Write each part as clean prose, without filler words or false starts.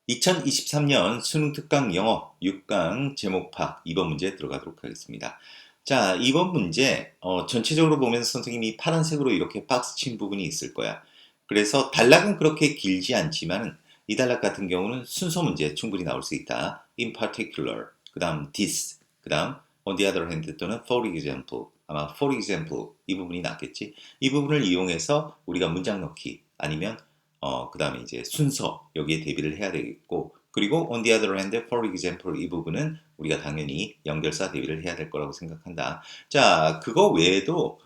2023년 수능 특강 영어 6강 제목파 2번 문제 들어가도록 하겠습니다. 자, 2번 문제 전체적으로 보면 선생님이 파란색으로 이렇게 박스 친 부분이 있을 거야. 그래서 단락은 그렇게 길지 않지만 이 단락 같은 경우는 순서 문제 충분히 나올 수 있다. In particular, 그 다음 this, 그 다음 on the other hand 또는 for example, 아마 for example 이 부분이 낫겠지. 이 부분을 이용해서 우리가 문장 넣기 아니면 그 다음에 이제 순서 여기에 대비를 해야 되겠고, 그리고 on the other hand, for example 이 부분은 우리가 당연히 연결사 대비를 해야 될 거라고 생각한다. 자, 그거 외에도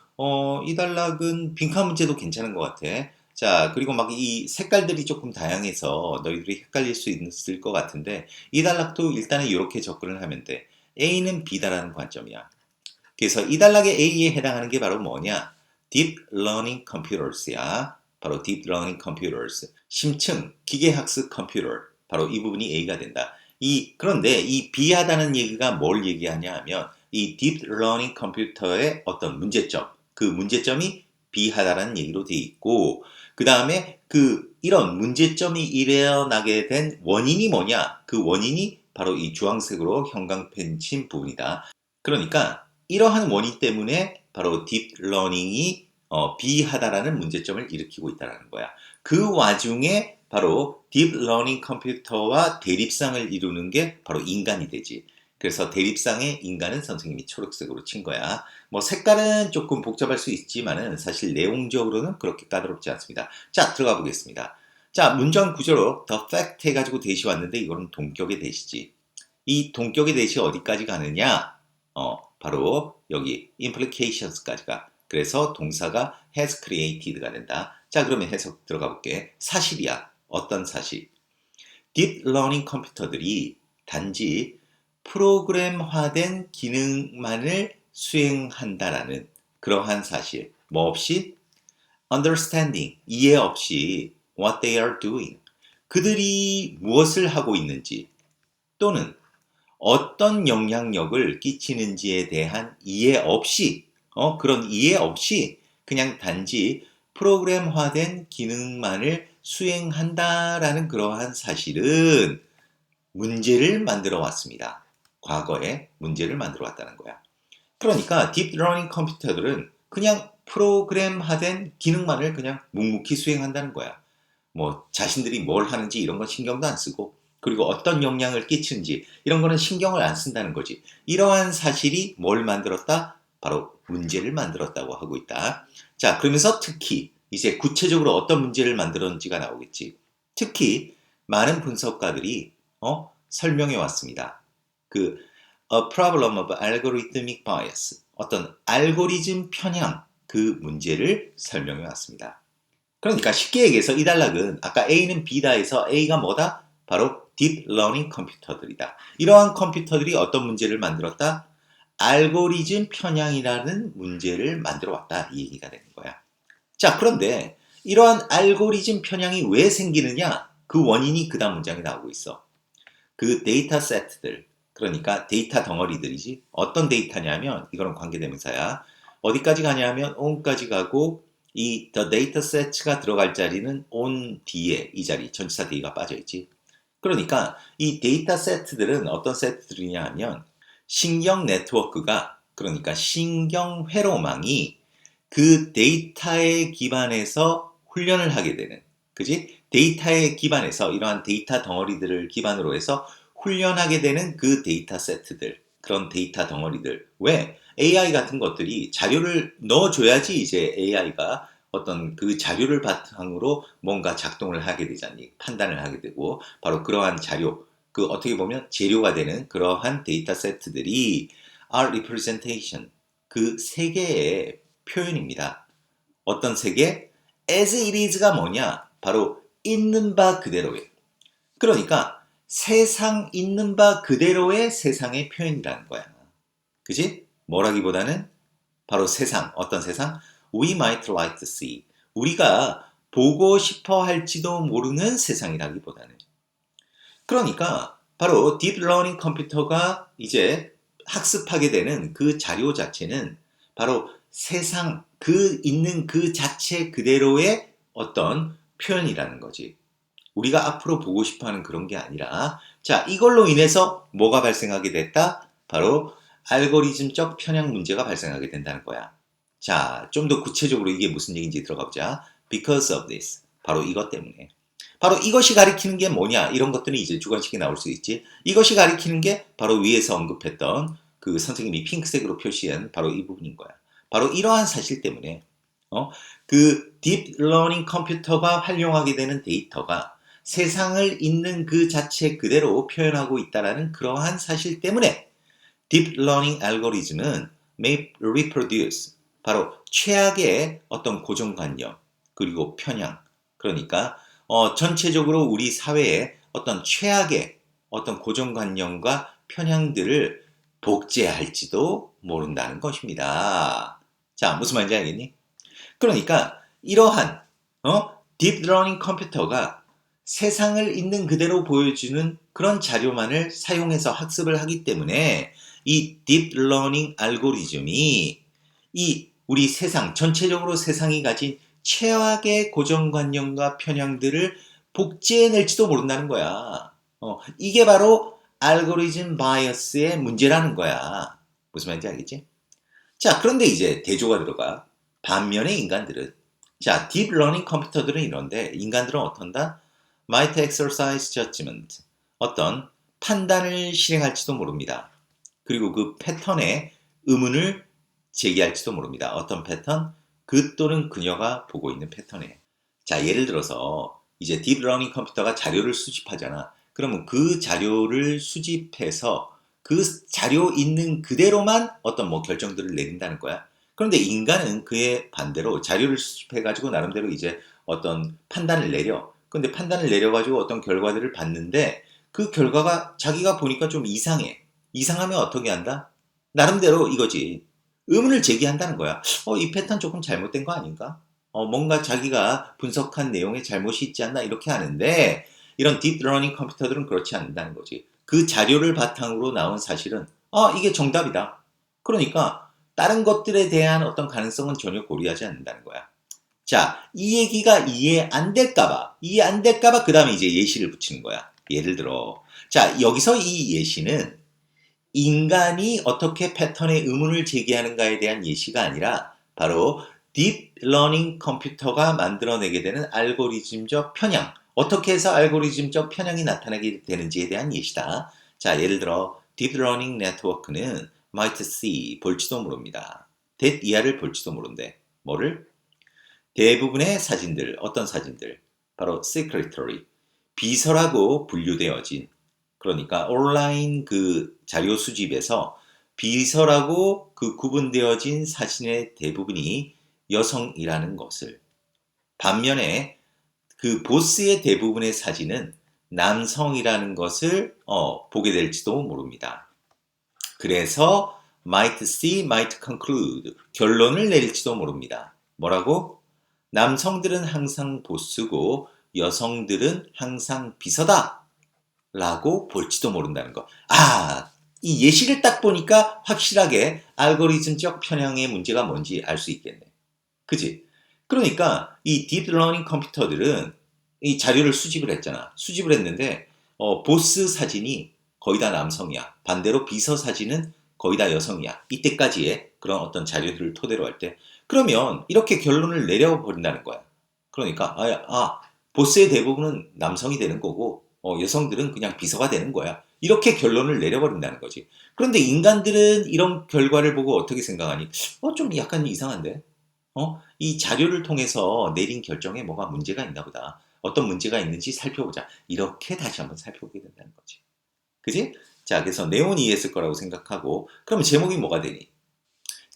이 단락은 빈칸 문제도 괜찮은 것 같아. 자, 그리고 막 이 색깔들이 조금 다양해서 너희들이 헷갈릴 수 있을 것 같은데 이 단락도 일단은 이렇게 접근을 하면 돼. A는 B다라는 관점이야. 그래서 이 단락의 A에 해당하는 게 바로 뭐냐? Deep Learning Computers야. 바로 Deep Learning Computers. 심층 기계학습 컴퓨터. 바로 이 부분이 A가 된다. 그런데 이 B하다는 얘기가 뭘 얘기하냐 하면 이 Deep Learning Computer의 어떤 문제점, 그 문제점이 B하다라는 얘기로 돼 있고, 그 다음에 이런 문제점이 일어나게 된 원인이 뭐냐? 그 원인이 바로 이 주황색으로 형광펜 친 부분이다. 그러니까 이러한 원인 때문에 바로 딥러닝이 비하다라는 문제점을 일으키고 있다는 거야. 그 와중에 바로 딥러닝 컴퓨터와 대립상을 이루는 게 바로 인간이 되지. 그래서 대립상의 인간은 선생님이 초록색으로 친 거야. 뭐 색깔은 조금 복잡할 수 있지만은 사실 내용적으로는 그렇게 까다롭지 않습니다. 자, 들어가 보겠습니다. 자, 문장 구조로 the fact 해가지고 대시 왔는데 이거는 동격의 대시지. 이 동격의 대시 어디까지 가느냐? 바로 여기 implications까지 가. 그래서 동사가 has created가 된다. 자, 그러면 해석 들어가 볼게. 사실이야. 어떤 사실? Deep Learning 컴퓨터들이 단지 프로그램화된 기능만을 수행한다라는 그러한 사실. 뭐 없이? Understanding, 이해 없이 what they are doing. 그들이 무엇을 하고 있는지 또는 어떤 영향력을 끼치는지에 대한 이해 없이, 그런 이해 없이 그냥 단지 프로그램화된 기능만을 수행한다라는 그러한 사실은 문제를 만들어 왔습니다. 과거에 문제를 만들어 왔다는 거야. 그러니까 딥러닝 컴퓨터들은 그냥 프로그램화된 기능만을 그냥 묵묵히 수행한다는 거야. 뭐 자신들이 뭘 하는지 이런 건 신경도 안 쓰고, 그리고 어떤 영향을 끼치는지 이런 거는 신경을 안 쓴다는 거지. 이러한 사실이 뭘 만들었다? 바로 문제를 만들었다고 하고 있다. 자, 그러면서 특히 이제 구체적으로 어떤 문제를 만들었는지가 나오겠지. 특히 많은 분석가들이 설명해 왔습니다. A problem of algorithmic bias, 어떤 알고리즘 편향, 그 문제를 설명해 왔습니다. 그러니까 쉽게 얘기해서 이 단락은 아까 A는 B다 해서 A가 뭐다? 바로 Deep Learning 컴퓨터들이다. 이러한 컴퓨터들이 어떤 문제를 만들었다? 알고리즘 편향이라는 문제를 만들어 왔다. 이 얘기가 되는 거야. 자, 그런데 이러한 알고리즘 편향이 왜 생기느냐? 그 원인이 그 다음 문장에 나오고 있어. 그 데이터 세트들, 그러니까 데이터 덩어리들이지. 어떤 데이터냐면 이거는 관계대명사야. 어디까지 가냐면 on까지 가고 이 the data set가 들어갈 자리는 on 뒤에 이 자리 전치사 D가 빠져있지. 그러니까 이 데이터 세트들은 어떤 세트들이냐 하면 신경 네트워크가, 그러니까 신경 회로망이 그 데이터에 기반해서 훈련을 하게 되는, 그지? 데이터에 기반해서 이러한 데이터 덩어리들을 기반으로 해서 훈련하게 되는 그 데이터 세트들, 그런 데이터 덩어리들. 왜? AI 같은 것들이 자료를 넣어줘야지 이제 AI가 어떤 그 자료를 바탕으로 뭔가 작동을 하게 되잖니. 판단을 하게 되고, 바로 그러한 자료, 그 어떻게 보면 재료가 되는 그러한 데이터 세트들이 are representation, 그 세 개의 표현입니다. 어떤 세 개? as it is가 뭐냐? 바로 있는 바 그대로예요. 그러니까 세상 있는 바 그대로의 세상의 표현이라는 거야. 그지? 뭐라기보다는 바로 세상, 어떤 세상? We might like to see. 우리가 보고 싶어 할지도 모르는 세상이라기보다는. 그러니까 바로 딥러닝 컴퓨터가 이제 학습하게 되는 그 자료 자체는 바로 세상, 그 있는 그 자체 그대로의 어떤 표현이라는 거지. 우리가 앞으로 보고 싶어하는 그런 게 아니라 자, 이걸로 인해서 뭐가 발생하게 됐다? 바로 알고리즘적 편향 문제가 발생하게 된다는 거야. 자, 좀 더 구체적으로 이게 무슨 얘기인지 들어가 보자. Because of this. 바로 이것 때문에. 바로 이것이 가리키는 게 뭐냐? 이런 것들은 이제 주관식이 나올 수 있지. 이것이 가리키는 게 바로 위에서 언급했던 그 선생님이 핑크색으로 표시한 바로 이 부분인 거야. 바로 이러한 사실 때문에 그 딥러닝 컴퓨터가 활용하게 되는 데이터가 세상을 있는 그 자체 그대로 표현하고 있다는 그러한 사실 때문에 딥러닝 알고리즘은 may reproduce 바로 최악의 어떤 고정관념 그리고 편향 그러니까 전체적으로 우리 사회의 어떤 최악의 어떤 고정관념과 편향들을 복제할지도 모른다는 것입니다. 자, 무슨 말인지 알겠니? 그러니까 이러한 딥러닝 컴퓨터가 세상을 있는 그대로 보여주는 그런 자료만을 사용해서 학습을 하기 때문에 이 딥러닝 알고리즘이 이 우리 세상 전체적으로 세상이 가진 최악의 고정관념과 편향들을 복제해낼지도 모른다는 거야. 이게 바로 알고리즘 바이어스의 문제라는 거야. 무슨 말인지 알겠지? 자, 그런데 이제 대조가 들어가. 반면에 인간들은 자, 딥러닝 컴퓨터들은 이런데 인간들은 어떤다? Might exercise judgment. 어떤 판단을 실행할지도 모릅니다. 그리고 그 패턴에 의문을 제기할지도 모릅니다. 어떤 패턴? 그 또는 그녀가 보고 있는 패턴에. 자, 예를 들어서 이제 딥러닝 컴퓨터가 자료를 수집하잖아. 그러면 그 자료를 수집해서 그 자료 있는 그대로만 어떤 뭐 결정들을 내린다는 거야. 그런데 인간은 그에 반대로 자료를 수집해가지고 나름대로 이제 어떤 판단을 내려. 근데 판단을 내려가지고 어떤 결과들을 봤는데 그 결과가 자기가 보니까 좀 이상해. 이상하면 어떻게 한다? 나름대로 이거지. 의문을 제기한다는 거야. 이 패턴 조금 잘못된 거 아닌가? 뭔가 자기가 분석한 내용에 잘못이 있지 않나? 이렇게 하는데 이런 딥러닝 컴퓨터들은 그렇지 않는다는 거지. 그 자료를 바탕으로 나온 사실은 이게 정답이다. 그러니까 다른 것들에 대한 어떤 가능성은 전혀 고려하지 않는다는 거야. 자, 이 얘기가 이해 안 될까봐 그 다음에 이제 예시를 붙이는 거야. 예를 들어 자, 여기서 이 예시는 인간이 어떻게 패턴의 의문을 제기하는가에 대한 예시가 아니라 바로 딥러닝 컴퓨터가 만들어내게 되는 알고리즘적 편향, 어떻게 해서 알고리즘적 편향이 나타나게 되는지에 대한 예시다. 자, 예를 들어 딥러닝 네트워크는 might see, 볼지도 모릅니다. that 이하를 볼지도 모른대. 뭐를? 대부분의 사진들, 어떤 사진들? 바로 secretary, 비서라고 분류되어진 그러니까 온라인 그 자료 수집에서 비서라고 그 구분되어진 사진의 대부분이 여성이라는 것을 반면에 그 보스의 대부분의 사진은 남성이라는 것을 보게 될지도 모릅니다. 그래서 might see, might conclude 결론을 내릴지도 모릅니다. 뭐라고? 남성들은 항상 보스고 여성들은 항상 비서다. 라고 볼지도 모른다는 거. 이 예시를 딱 보니까 확실하게 알고리즘적 편향의 문제가 뭔지 알 수 있겠네. 그지? 그러니까 이 딥러닝 컴퓨터들은 이 자료를 수집을 했잖아. 수집을 했는데 보스 사진이 거의 다 남성이야. 반대로 비서 사진은 거의 다 여성이야. 이때까지의 그런 어떤 자료들을 토대로 할 때. 그러면 이렇게 결론을 내려버린다는 거야. 그러니까 보스의 대부분은 남성이 되는 거고 여성들은 그냥 비서가 되는 거야. 이렇게 결론을 내려버린다는 거지. 그런데 인간들은 이런 결과를 보고 어떻게 생각하니? 좀 약간 이상한데? 이 자료를 통해서 내린 결정에 뭐가 문제가 있나 보다. 어떤 문제가 있는지 살펴보자. 이렇게 다시 한번 살펴보게 된다는 거지. 그지? 자, 그래서 내용은 이해했을 거라고 생각하고, 그럼 제목이 뭐가 되니?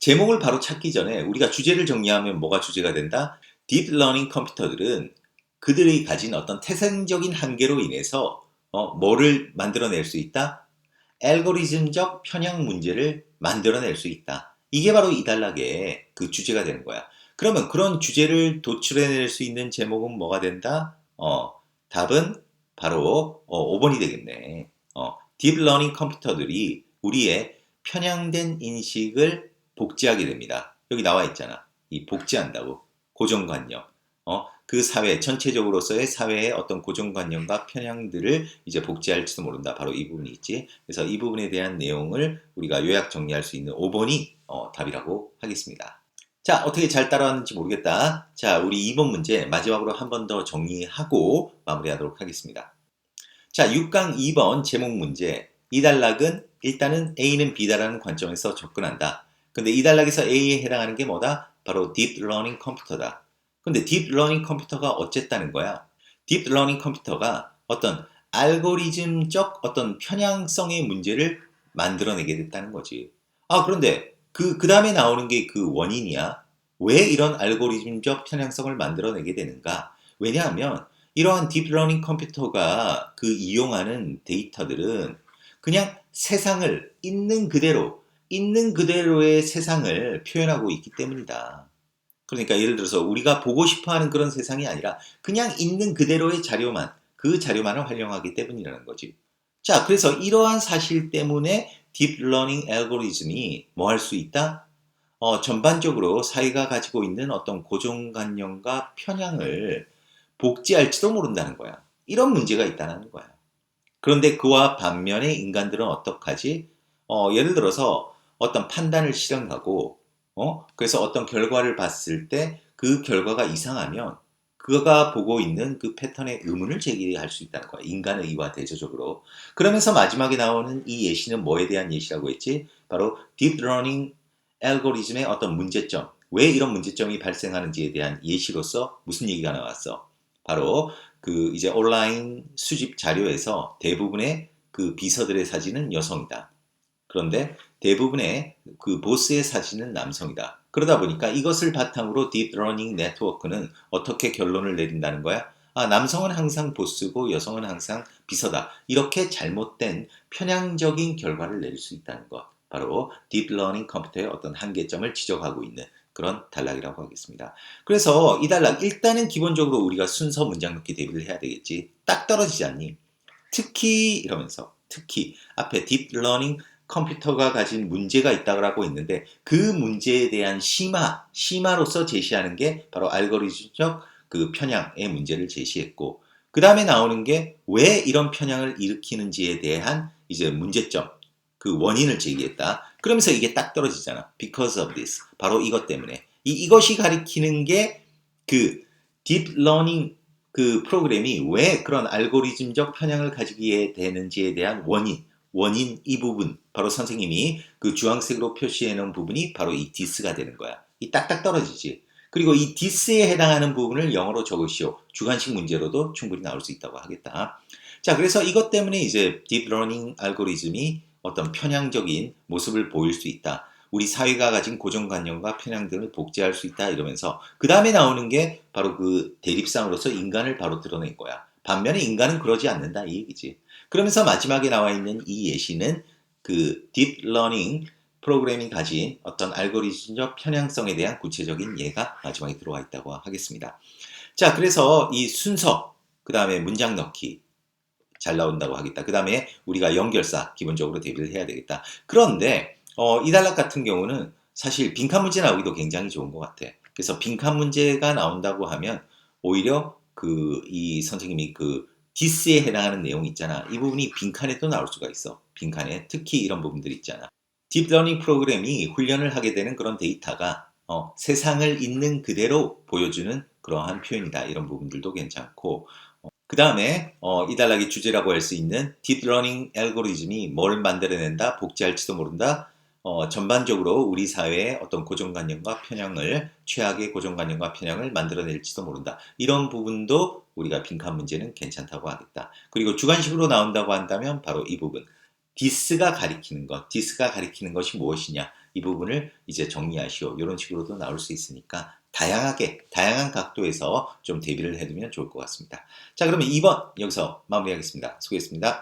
제목을 바로 찾기 전에 우리가 주제를 정리하면 뭐가 주제가 된다? 딥러닝 컴퓨터들은 그들이 가진 어떤 태생적인 한계로 인해서 뭐를 만들어낼 수 있다? 알고리즘적 편향 문제를 만들어낼 수 있다. 이게 바로 이 단락의 그 주제가 되는 거야. 그러면 그런 주제를 도출해낼 수 있는 제목은 뭐가 된다? 답은 바로 5번이 되겠네. 딥러닝 컴퓨터들이 우리의 편향된 인식을 복제하게 됩니다. 여기 나와 있잖아. 이 복제한다고. 고정관념. 그 사회 전체적으로서의 사회의 어떤 고정관념과 편향들을 이제 복제할지도 모른다. 바로 이 부분이 있지. 그래서 이 부분에 대한 내용을 우리가 요약 정리할 수 있는 5번이 답이라고 하겠습니다. 자, 어떻게 잘 따라왔는지 모르겠다. 자, 우리 2번 문제 마지막으로 한 번 더 정리하고 마무리하도록 하겠습니다. 자, 6강 2번 제목 문제. 이 단락은 일단은 A는 B다라는 관점에서 접근한다. 근데 이 단락에서 A에 해당하는 게 뭐다? 바로 Deep Learning 컴퓨터다. 근데 Deep Learning 컴퓨터가 어쨌다는 거야? Deep Learning 컴퓨터가 어떤 알고리즘적 어떤 편향성의 문제를 만들어내게 됐다는 거지. 아, 그런데 그 다음에 나오는 게 그 원인이야. 왜 이런 알고리즘적 편향성을 만들어내게 되는가? 왜냐하면 이러한 딥러닝 컴퓨터가 그 이용하는 데이터들은 그냥 세상을 있는 그대로의 세상을 표현하고 있기 때문이다. 그러니까 예를 들어서 우리가 보고 싶어 하는 그런 세상이 아니라 그냥 있는 그대로의 자료만, 그 자료만을 활용하기 때문이라는 거지. 자, 그래서 이러한 사실 때문에 딥러닝 알고리즘이 뭐 할 수 있다? 전반적으로 사회가 가지고 있는 어떤 고정관념과 편향을 복제할지도 모른다는 거야. 이런 문제가 있다는 거야. 그런데 그와 반면에 인간들은 어떡하지? 예를 들어서 어떤 판단을 실행하고, 그래서 어떤 결과를 봤을 때 그 결과가 이상하면 그가 보고 있는 그 패턴에 의문을 제기할 수 있다는 거야. 인간의 의와 대조적으로. 그러면서 마지막에 나오는 이 예시는 뭐에 대한 예시라고 했지? 바로 딥러닝 알고리즘의 어떤 문제점, 왜 이런 문제점이 발생하는지에 대한 예시로서 무슨 얘기가 나왔어? 바로 그 이제 온라인 수집 자료에서 대부분의 그 비서들의 사진은 여성이다. 그런데 대부분의 그 보스의 사진은 남성이다. 그러다 보니까 이것을 바탕으로 딥러닝 네트워크는 어떻게 결론을 내린다는 거야? 아, 남성은 항상 보스고 여성은 항상 비서다. 이렇게 잘못된 편향적인 결과를 내릴 수 있다는 것. 바로 딥러닝 컴퓨터의 어떤 한계점을 지적하고 있는 그런 단락이라고 하겠습니다. 그래서 이 단락 일단은 기본적으로 우리가 순서 문장 넣기 대비를 해야 되겠지. 딱 떨어지지 않니? 특히 이러면서 특히 앞에 딥러닝 컴퓨터가 가진 문제가 있다고 했는데 그 문제에 대한 심화로서 제시하는 게 바로 알고리즘적 그 편향의 문제를 제시했고 그 다음에 나오는 게 왜 이런 편향을 일으키는지에 대한 이제 문제점, 그 원인을 제기했다. 그러면서 이게 딱 떨어지잖아. Because of this. 바로 이것 때문에. 이것이 가리키는 게 그 딥러닝 그 프로그램이 왜 그런 알고리즘적 편향을 가지게 되는지에 대한 원인 이 부분, 바로 선생님이 그 주황색으로 표시해 놓은 부분이 바로 이 this가 되는 거야. 이 딱딱 떨어지지. 그리고 이 this에 해당하는 부분을 영어로 적으시오. 주관식 문제로도 충분히 나올 수 있다고 하겠다. 자, 그래서 이것 때문에 이제 딥러닝 알고리즘이 어떤 편향적인 모습을 보일 수 있다. 우리 사회가 가진 고정관념과 편향들을 복제할 수 있다 이러면서 그 다음에 나오는 게 바로 그 대립상으로서 인간을 바로 드러낸 거야. 반면에 인간은 그러지 않는다 이 얘기지. 그러면서 마지막에 나와 있는 이 예시는 그 딥러닝 프로그램이 가진 어떤 알고리즘적 편향성에 대한 구체적인 예가 마지막에 들어와 있다고 하겠습니다. 자, 그래서 이 순서, 그 다음에 문장 넣기 잘 나온다고 하겠다. 그 다음에 우리가 연결사 기본적으로 대비를 해야 되겠다. 그런데 이 단락 같은 경우는 사실 빈칸 문제 나오기도 굉장히 좋은 것 같아. 그래서 빈칸 문제가 나온다고 하면 오히려 그 이 선생님이 그 디스에 해당하는 내용 있잖아. 이 부분이 빈칸에도 나올 수가 있어. 빈칸에 특히 이런 부분들 있잖아. 딥러닝 프로그램이 훈련을 하게 되는 그런 데이터가 세상을 있는 그대로 보여주는 그러한 표현이다. 이런 부분들도 괜찮고 그 다음에 이 단락의 주제라고 할 수 있는 딥러닝 알고리즘이 뭘 만들어낸다, 복제할지도 모른다. 전반적으로 우리 사회의 어떤 고정관념과 편향을 최악의 고정관념과 편향을 만들어낼지도 모른다. 이런 부분도 우리가 빈칸 문제는 괜찮다고 하겠다. 그리고 주관식으로 나온다고 한다면 바로 이 부분. 디스가 가리키는 것이 무엇이냐. 이 부분을 이제 정리하시오. 이런 식으로도 나올 수 있으니까 다양한 각도에서 좀 대비를 해두면 좋을 것 같습니다. 자, 그러면 2번 여기서 마무리하겠습니다. 수고했습니다.